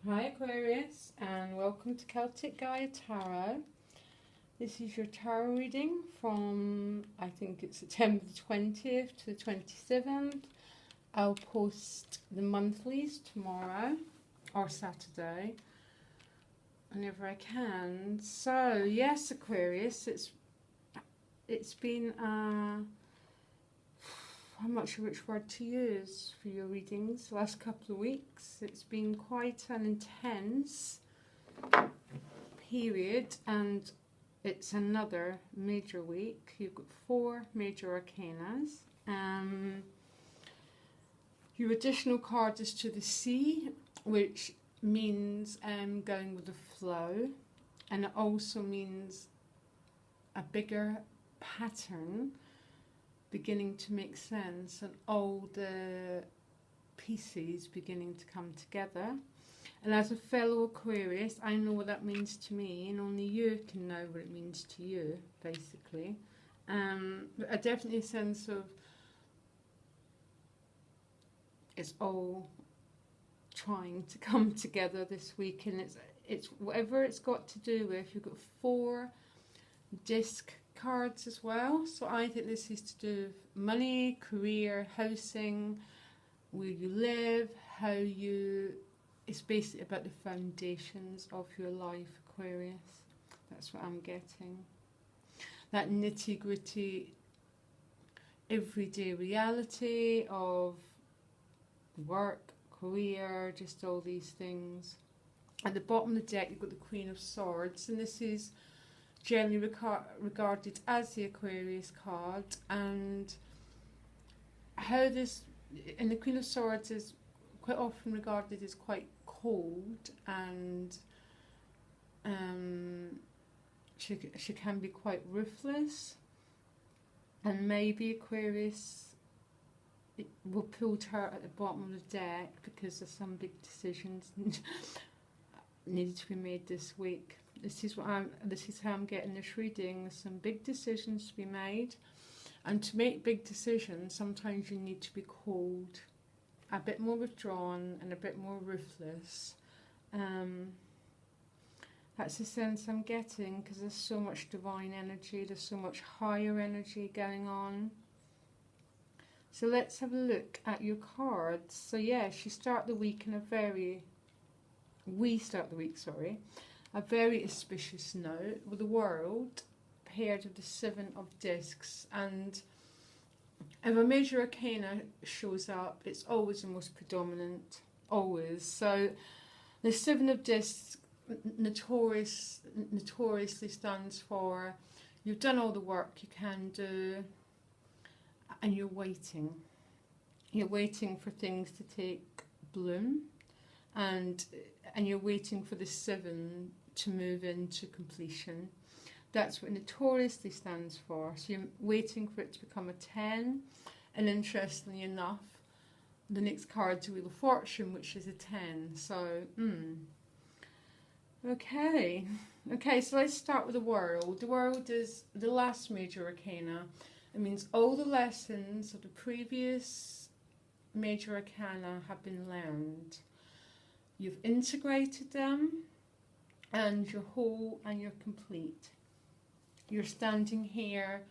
Hi Aquarius, and welcome to Celtic Gaia Tarot. This is your tarot reading from, I think it's September the 20th to the 27th. I'll post the monthlies tomorrow or Saturday, whenever I can. So yes, Aquarius, it's been I'm not sure which word to use for your readings the last couple of weeks. It's been quite an intense period, and it's another major week. You've got 4 major arcanas. Your additional card is to the sea, which means going with the flow, and it also means a bigger pattern beginning to make sense and all the pieces beginning to come together. And as a fellow Aquarius, I know what that means to me, and only you can know what it means to you, basically. But definitely a sense of it's all trying to come together this week, and it's whatever it's got to do with. You've got 4 disc cards as well, so I think this is to do with money, career, housing, where you live, it's basically about the foundations of your life, Aquarius. That's what I'm getting. That nitty gritty everyday reality of work, career, just all these things. At the bottom of the deck you've got the Queen of Swords, and this is generally regarded as the Aquarius card, and how this, and the Queen of Swords is quite often regarded as quite cold, and she can be quite ruthless, and maybe Aquarius will pull her at the bottom of the deck because there's some big decisions needed to be made this week. This is how I'm getting this reading. There's some big decisions to be made, and to make big decisions sometimes you need to be cold, a bit more withdrawn and a bit more ruthless. That's the sense I'm getting, because there's so much divine energy, there's so much higher energy going on. So let's have a look at your cards. So yes, we start the week a very auspicious note with the World paired with the 7 of Discs, and if a major arcana shows up, it's always the most predominant, always. So the 7 of Discs notoriously stands for you've done all the work you can do, and you're waiting. You're waiting for things to take bloom, and you're waiting for the 7 to move into completion. That's what notoriously stands for. So you're waiting for it to become a 10, and interestingly enough, the next card's the Wheel of Fortune, which is a 10. So, Okay, so let's start with the World. The World is the last major arcana. It means all the lessons of the previous major arcana have been learned. You've integrated them, and you're whole and you're complete. You're standing here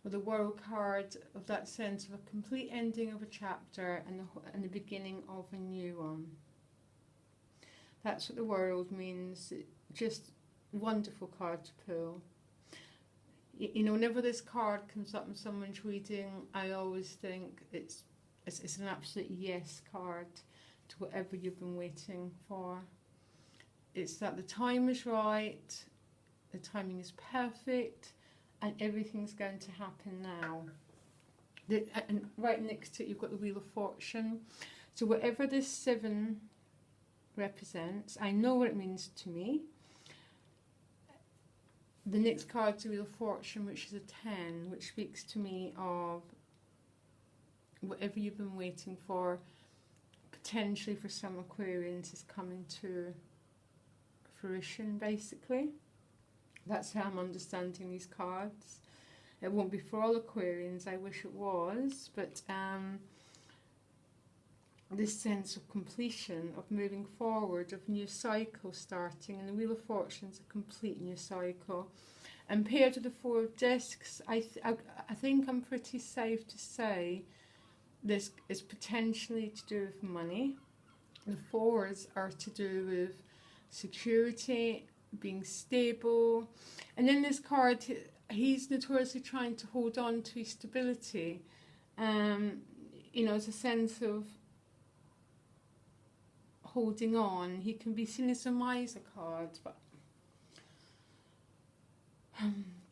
with the World card of that sense of a complete ending of a chapter and the beginning of a new one. That's what the World means. Just wonderful card to pull. You know, whenever this card comes up in someone's reading, I always think it's an absolute yes card to whatever you've been waiting for. It's that the time is right, the timing is perfect, and everything's going to happen now. And right next to it you've got the Wheel of Fortune. So whatever this 7 represents, I know what it means to me. The next card's the Wheel of Fortune, which is a 10, which speaks to me of whatever you've been waiting for, potentially for some Aquarians, is coming to fruition, basically. That's how I'm understanding these cards. It won't be for all Aquarians, I wish it was, but this sense of completion, of moving forward, of new cycle starting, and the Wheel of Fortune's a complete new cycle. And paired to the Four of Discs, I think I'm pretty safe to say this is potentially to do with money. The fours are to do with security, being stable. And in this card, he's notoriously trying to hold on to his stability. It's a sense of holding on. He can be seen as a miser card, but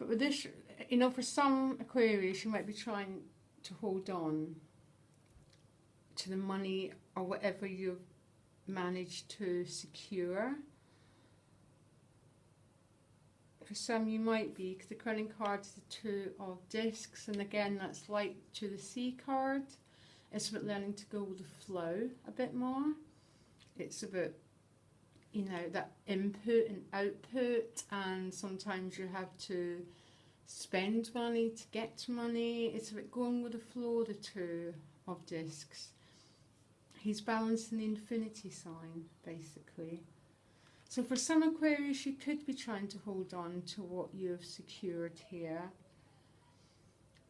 with this, for some Aquarius, you might be trying to hold on to the money or whatever you've managed to secure. For some, you might be, because the crowning card is the Two of Discs, and again, that's like to the Sea card. It's about learning to go with the flow a bit more. It's about, that input and output, and sometimes you have to spend money to get to money. It's about going with the flow, the Two of Discs. He's balancing the infinity sign, basically. So for some Aquarius, you could be trying to hold on to what you've secured here.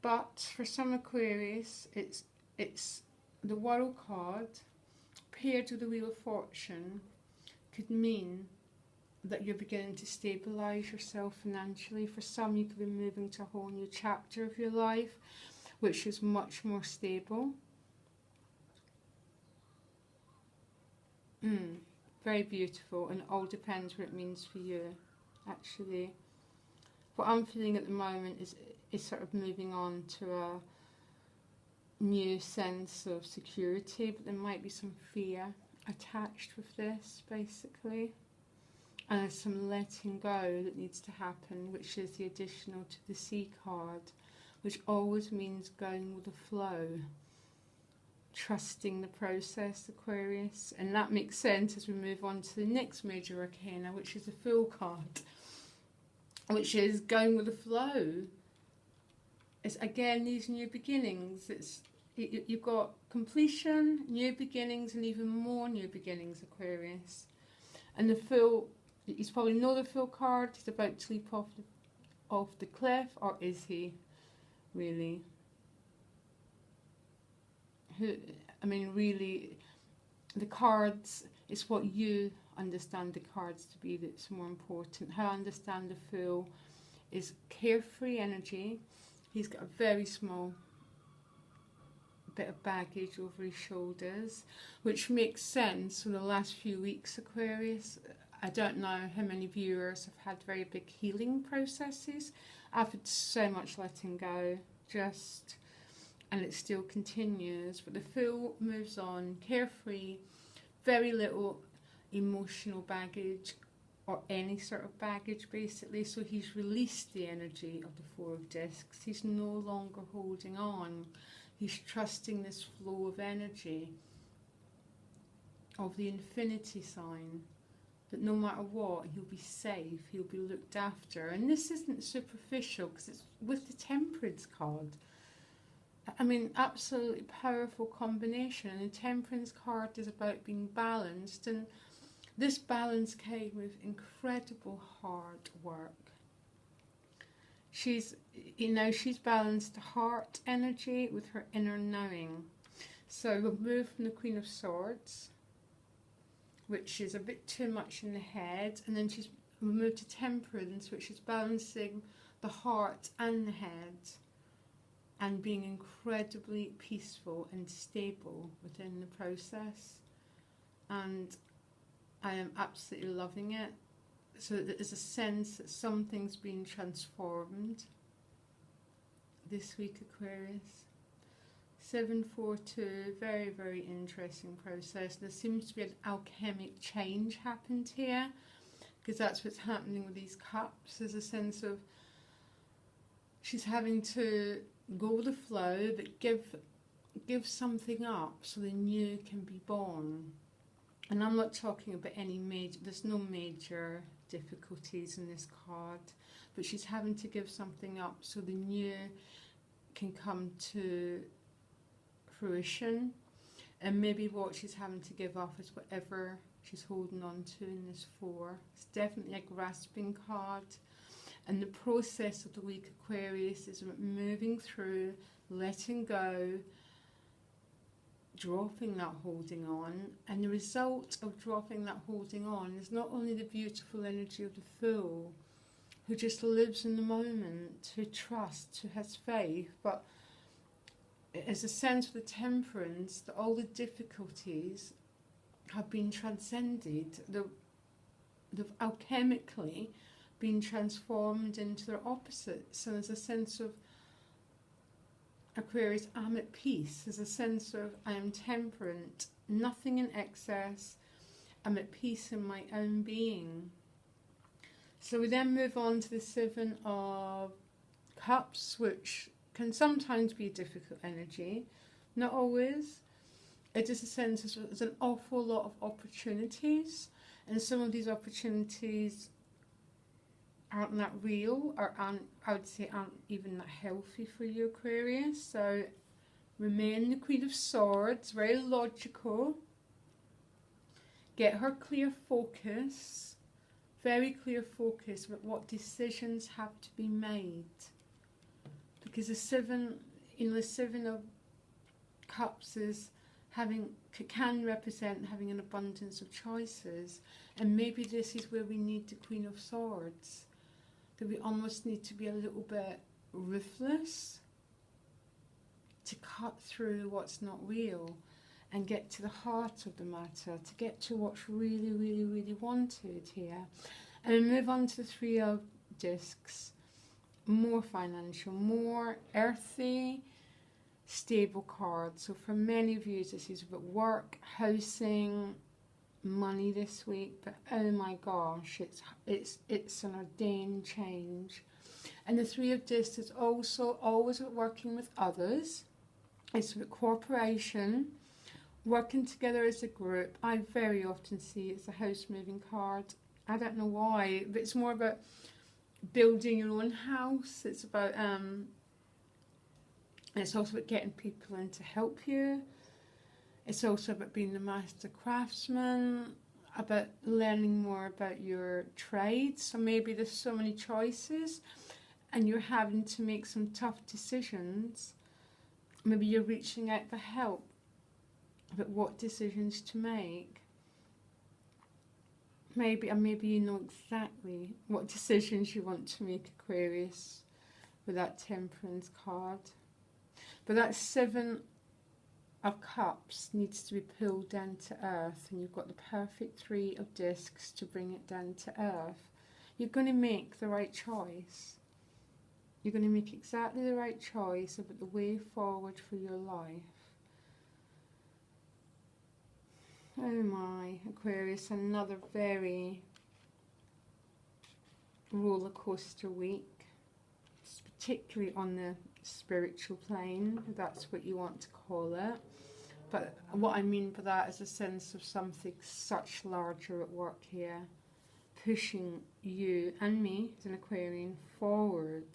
But for some Aquarius, it's the World card paired to the Wheel of Fortune could mean that you're beginning to stabilise yourself financially. For some, you could be moving to a whole new chapter of your life, which is much more stable. Very beautiful, and it all depends what it means for you, actually. What I'm feeling at the moment is sort of moving on to a new sense of security, but there might be some fear attached with this, basically. And there's some letting go that needs to happen, which is the additional to the Sea card, which always means going with the flow. Trusting the process, Aquarius, and that makes sense as we move on to the next major arcana, which is the Fool card, which is going with the flow. It's again these new beginnings. You've got completion, new beginnings, and even more new beginnings, Aquarius. And the Fool, you probably know the Fool card. He's about to leap off the cliff, or is he really? Really, the cards, it's what you understand the cards to be that's more important. How I understand the Fool is carefree energy. He's got a very small bit of baggage over his shoulders, which makes sense for the last few weeks, Aquarius. I don't know how many viewers have had very big healing processes. I've had so much letting go, and it still continues, but the Fool moves on carefree, very little emotional baggage or any sort of baggage, basically. So he's released the energy of the Four of Discs. He's no longer holding on. He's trusting this flow of energy of the infinity sign, that no matter what, he'll be safe, he'll be looked after. And this isn't superficial, because it's with the Temperance card. Absolutely powerful combination. And the Temperance card is about being balanced, and this balance came with incredible hard work. She's balanced heart energy with her inner knowing. So we've moved from the Queen of Swords, which is a bit too much in the head, and then we moved to Temperance, which is balancing the heart and the head, and being incredibly peaceful and stable within the process. And I am absolutely loving it. So there's a sense that something's being transformed this week, Aquarius. 742, very, very interesting process. There seems to be an alchemic change happened here, because that's what's happening with these cups. There's a sense of she's having to go with the flow, but give something up so the new can be born. And I'm not talking about there's no major difficulties in this card, but she's having to give something up so the new can come to fruition. And maybe what she's having to give up is whatever she's holding on to in this 4. It's definitely a grasping card. And the process of the week, Aquarius, is moving through, letting go, dropping that holding on. And the result of dropping that holding on is not only the beautiful energy of the Fool, who just lives in the moment, who trusts, who has faith, but it's a sense of the Temperance that all the difficulties have been transcended. They've alchemically been transformed into their opposites. So there's a sense of Aquarius, I'm at peace. There's a sense of I am temperate, nothing in excess. I'm at peace in my own being. So we then move on to the 7 of Cups, which can sometimes be a difficult energy, not always. It is a sense of there's an awful lot of opportunities, and some of these opportunities aren't that real, or I would say aren't even that healthy for you, Aquarius. So remain the Queen of Swords, very logical. Get her clear focus, very clear focus about what decisions have to be made. Because the 7, the 7 of Cups is can represent having an abundance of choices, and maybe this is where we need the Queen of Swords, that we almost need to be a little bit ruthless to cut through what's not real and get to the heart of the matter, to get to what's really, really, really wanted here. And we move on to the 3 of Discs. More financial, more earthy, stable cards. So for many of you, this is about work, housing, money this week. But oh my gosh, it's an ordained change. And the 3 of Discs is also always about working with others. It's about cooperation, working together as a group. I very often see it's a house moving card. I don't know why, but it's more about building your own house. It's about it's also about getting people in to help you. It's also about being the master craftsman, about learning more about your trade. So maybe there's so many choices and you're having to make some tough decisions. Maybe you're reaching out for help about what decisions to make. Maybe you know exactly what decisions you want to make, Aquarius, with that Temperance card. But that 7 of Cups needs to be pulled down to earth, and you've got the perfect 3 of Discs to bring it down to earth. You're going to make the right choice. You're going to make exactly the right choice about the way forward for your life. Oh my, Aquarius, another very roller coaster week, particularly on the spiritual plane, if that's what you want to call it. But what I mean by that is a sense of something such larger at work here, pushing you and me as an Aquarian forward.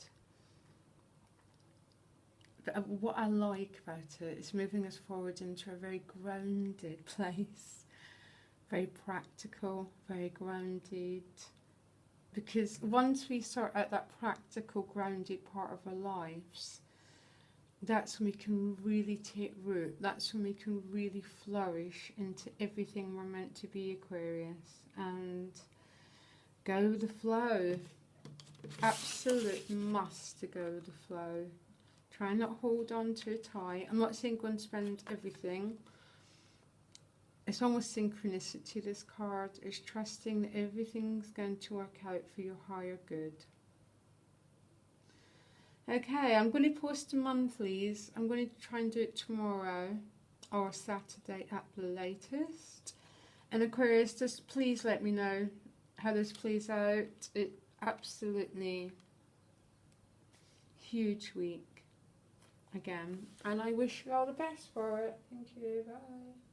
But what I like about it is moving us forward into a very grounded place, very practical, very grounded. Because once we sort out that practical, grounded part of our lives, that's when we can really take root. That's when we can really flourish into everything we're meant to be, Aquarius, and go with the flow. Absolute must to go with the flow. Try not hold on too tight. I'm not saying go and spend everything. It's almost synchronicity, this card. It's trusting that everything's going to work out for your higher good. Okay, I'm going to post the monthlies. I'm going to try and do it tomorrow or Saturday at the latest. And Aquarius, just please let me know how this plays out. It absolutely huge week again, and I wish you all the best for it. Thank you. Bye.